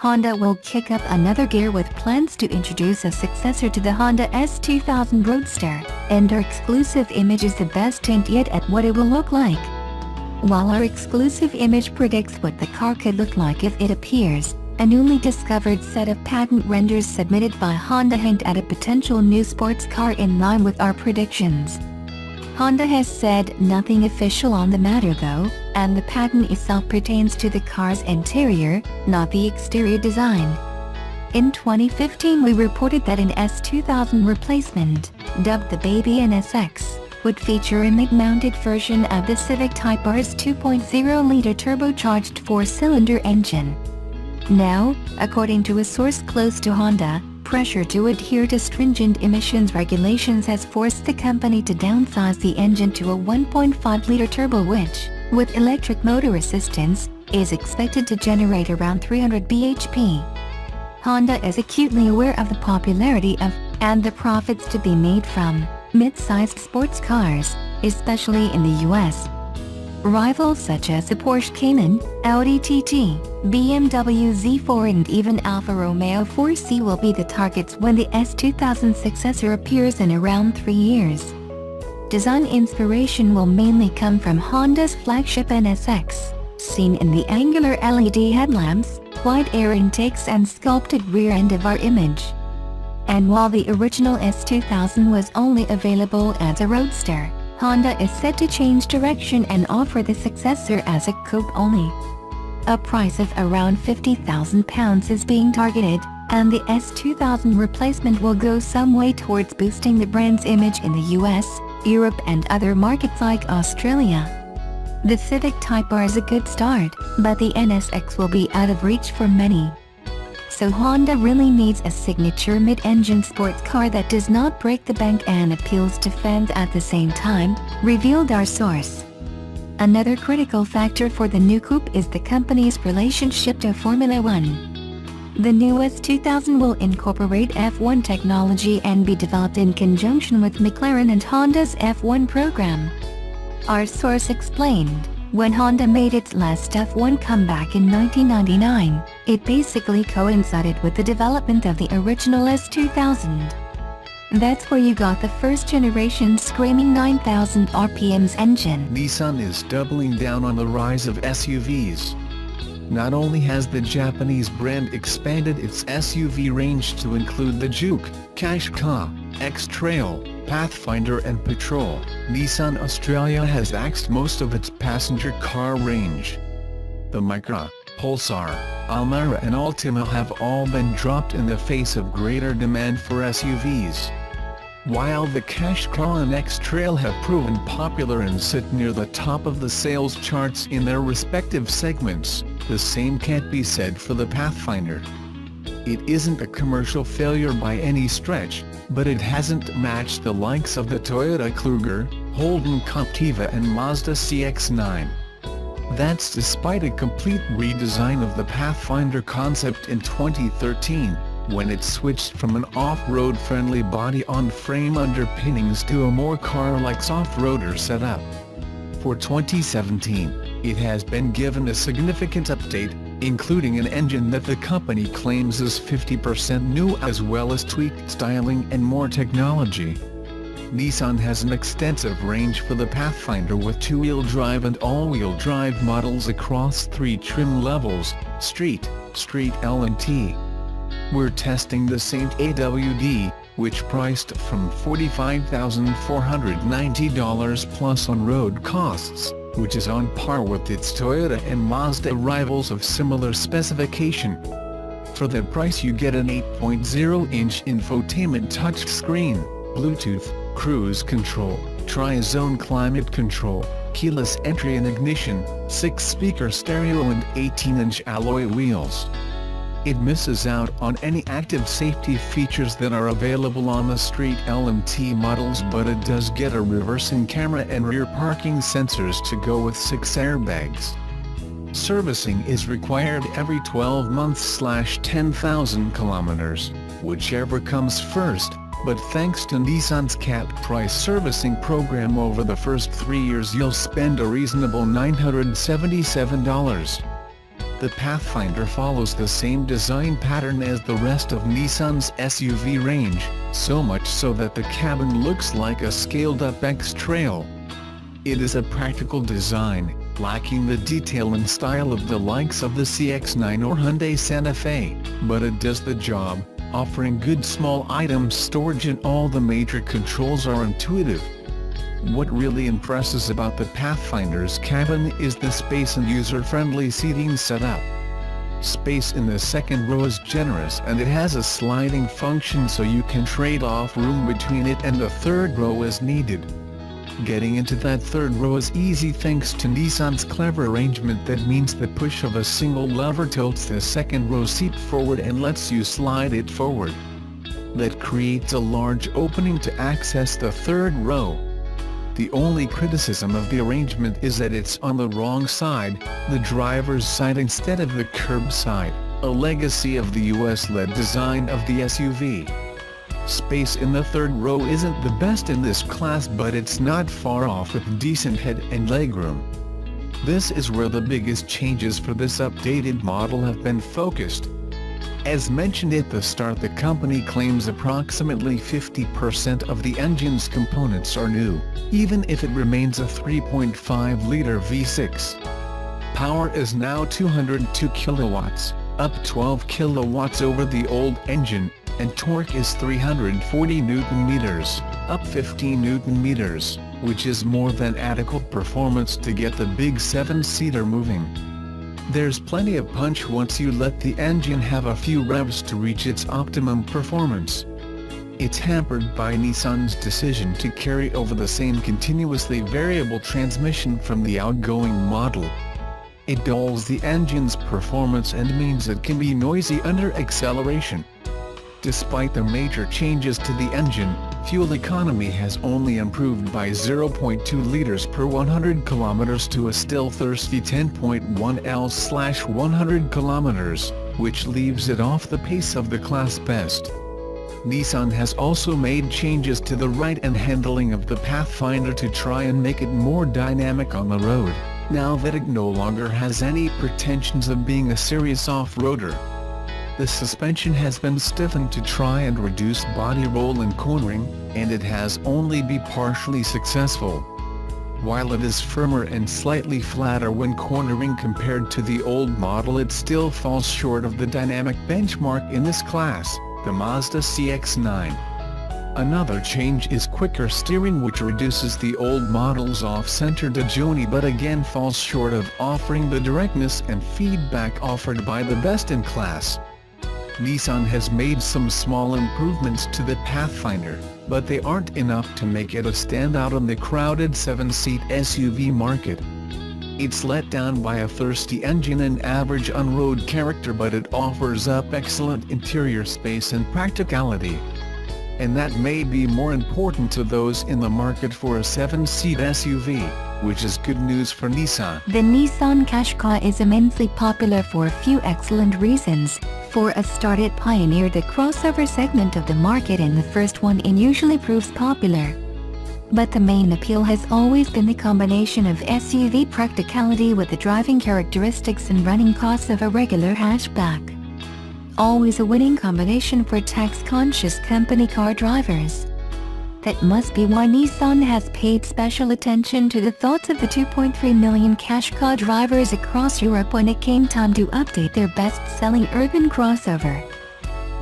Honda will kick up another gear with plans to introduce a successor to the Honda S2000 Roadster, and our exclusive image is the best hint yet at what it will look like. While our exclusive image predicts what the car could look like if it appears, a newly discovered set of patent renders submitted by Honda hint at a potential new sports car in line with our predictions. Honda has said nothing official on the matter though, and the patent itself pertains to the car's interior, not the exterior design. In 2015 we reported that an S2000 replacement, dubbed the Baby NSX, would feature a mid-mounted version of the Civic Type R's 2.0-liter turbocharged four-cylinder engine. Now, according to a source close to Honda, pressure to adhere to stringent emissions regulations has forced the company to downsize the engine to a 1.5-liter turbo which, with electric motor assistance, is expected to generate around 300 bhp. Honda is acutely aware of the popularity of, and the profits to be made from, mid-sized sports cars, especially in the US. Rivals such as the Porsche Cayman, Audi TT, BMW Z4 and even Alfa Romeo 4C will be the targets when the S2000 successor appears in around 3 years. Design inspiration will mainly come from Honda's flagship NSX, seen in the angular LED headlamps, wide air intakes and sculpted rear end of our image. And while the original S2000 was only available as a roadster, Honda is set to change direction and offer the successor as a coupe only. A price of around £50,000 is being targeted, and the S2000 replacement will go some way towards boosting the brand's image in the US, Europe and other markets like Australia. The Civic Type R is a good start, but the NSX will be out of reach for many. So Honda really needs a signature mid-engine sports car that does not break the bank and appeals to fans at the same time, revealed our source. Another critical factor for the new coupe is the company's relationship to Formula One. The new S2000 will incorporate F1 technology and be developed in conjunction with McLaren and Honda's F1 program. Our source explained, when Honda made its last F1 comeback in 1999, it basically coincided with the development of the original S2000. That's where you got the first generation screaming 9,000 RPMs engine. Nissan is doubling down on the rise of SUVs. Not only has the Japanese brand expanded its SUV range to include the Juke, Qashqai, X-Trail, Pathfinder and Patrol, Nissan Australia has axed most of its passenger car range. The Micra, Pulsar, Almera and Altima have all been dropped in the face of greater demand for SUVs. While the Qashqai and X-Trail have proven popular and sit near the top of the sales charts in their respective segments, the same can't be said for the Pathfinder. It isn't a commercial failure by any stretch, but it hasn't matched the likes of the Toyota Kluger, Holden Captiva and Mazda CX-9. That's despite a complete redesign of the Pathfinder concept in 2013, when it switched from an off-road friendly body-on-frame underpinnings to a more car-like soft-roader setup. For 2017, it has been given a significant update, including an engine that the company claims is 50% new as well as tweaked styling and more technology. Nissan has an extensive range for the Pathfinder with two-wheel drive and all-wheel drive models across 3 trim levels, Street, L and T. We're testing the Saint AWD, which priced from $45,490 plus on-road costs, which is on par with its Toyota and Mazda rivals of similar specification. For the price you get an 8.0-inch infotainment touchscreen, Bluetooth, cruise control, tri-zone climate control, keyless entry and ignition, 6-speaker stereo and 18-inch alloy wheels. It misses out on any active safety features that are available on the Street L and T models, but it does get a reversing camera and rear parking sensors to go with 6 airbags. Servicing is required every 12 months/10,000 kilometers, whichever comes first, but thanks to Nissan's capped price servicing program over the first 3 years you'll spend a reasonable $977. The Pathfinder follows the same design pattern as the rest of Nissan's SUV range, so much so that the cabin looks like a scaled-up X-Trail. It is a practical design, lacking the detail and style of the likes of the CX-9 or Hyundai Santa Fe, but it does the job, offering good small item storage and all the major controls are intuitive. What really impresses about the Pathfinder's cabin is the space and user-friendly seating setup. Space in the second row is generous and it has a sliding function so you can trade off room between it and the third row as needed. Getting into that third row is easy thanks to Nissan's clever arrangement that means the push of a single lever tilts the second row seat forward and lets you slide it forward. That creates a large opening to access the third row. The only criticism of the arrangement is that it's on the wrong side, the driver's side instead of the curb side, a legacy of the US-led design of the SUV. Space in the third row isn't the best in this class, but it's not far off with decent head and legroom. This is where the biggest changes for this updated model have been focused. As mentioned at the start, the company claims approximately 50% of the engine's components are new, even if it remains a 3.5-liter V6. Power is now 202 kilowatts, up 12 kilowatts over the old engine, and torque is 340 Nm, up 15 Nm, which is more than adequate performance to get the big 7-seater moving. There's plenty of punch once you let the engine have a few revs to reach its optimum performance. It's hampered by Nissan's decision to carry over the same continuously variable transmission from the outgoing model. It dulls the engine's performance and means it can be noisy under acceleration. Despite the major changes to the engine, fuel economy has only improved by 0.2 liters per 100 kilometers to a still thirsty 10.1 L/100 kilometers, which leaves it off the pace of the class best. Nissan has also made changes to the ride and handling of the Pathfinder to try and make it more dynamic on the road, now that it no longer has any pretensions of being a serious off-roader. The suspension has been stiffened to try and reduce body roll and cornering, and it has only been partially successful. While it is firmer and slightly flatter when cornering compared to the old model, it still falls short of the dynamic benchmark in this class, the Mazda CX-9. Another change is quicker steering, which reduces the old model's off-center agility but again falls short of offering the directness and feedback offered by the best-in-class. Nissan has made some small improvements to the Pathfinder, but they aren't enough to make it a standout on the crowded 7-seat SUV market. It's let down by a thirsty engine and average on-road character, but it offers up excellent interior space and practicality. And that may be more important to those in the market for a 7-seat SUV, which is good news for Nissan. The Nissan Qashqai is immensely popular for a few excellent reasons. For a start, it pioneered the crossover segment of the market, and the first one in usually proves popular. But the main appeal has always been the combination of SUV practicality with the driving characteristics and running costs of a regular hatchback. Always a winning combination for tax-conscious company car drivers. That must be why Nissan has paid special attention to the thoughts of the 2.3 million Qashqai drivers across Europe when it came time to update their best-selling urban crossover.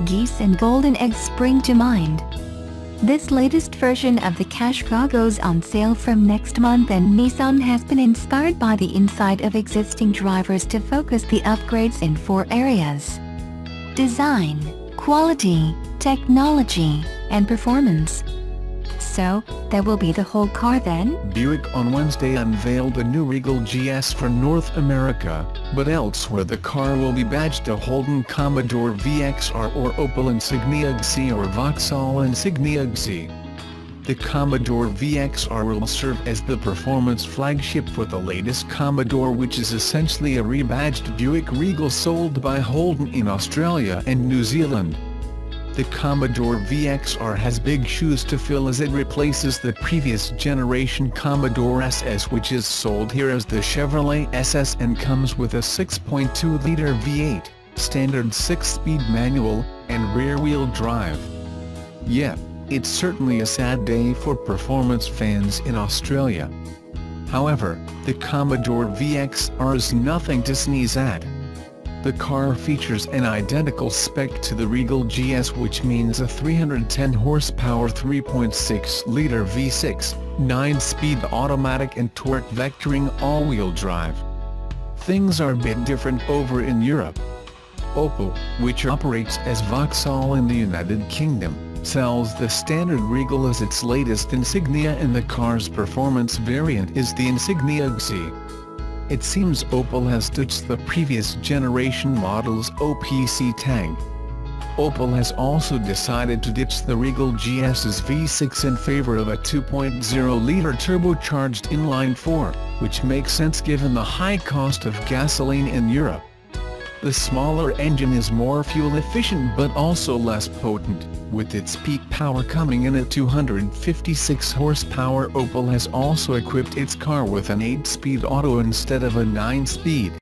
Geese and golden eggs spring to mind. This latest version of the Qashqai goes on sale from next month, and Nissan has been inspired by the insight of existing drivers to focus the upgrades in 4 areas: design, quality, technology, and performance. So, that will be the whole car then? Buick on Wednesday unveiled a new Regal GS for North America, but elsewhere the car will be badged a Holden Commodore VXR or Opel Insignia XC or Vauxhall Insignia XC. The Commodore VXR will serve as the performance flagship for the latest Commodore, which is essentially a rebadged Buick Regal sold by Holden in Australia and New Zealand. the Commodore VXR has big shoes to fill as it replaces the previous generation Commodore SS, which is sold here as the Chevrolet SS and comes with a 6.2-liter V8, standard 6-speed manual, and rear-wheel drive. Yep, it's certainly a sad day for performance fans in Australia. However, the Commodore VXR is nothing to sneeze at. The car features an identical spec to the Regal GS, which means a 310 horsepower 3.6-liter V6, 9-speed automatic and torque vectoring all-wheel drive. Things are a bit different over in Europe. Opel, which operates as Vauxhall in the United Kingdom, sells the standard Regal as its latest insignia, and the car's performance variant is the Insignia XC. It seems Opel has ditched the previous generation model's OPC tag. Opel has also decided to ditch the Regal GS's V6 in favor of a 2.0-liter turbocharged inline-4, which makes sense given the high cost of gasoline in Europe. The smaller engine is more fuel-efficient but also less potent, with its peak power coming in at 256 horsepower. Opel has also equipped its car with an 8-speed auto instead of a 9-speed,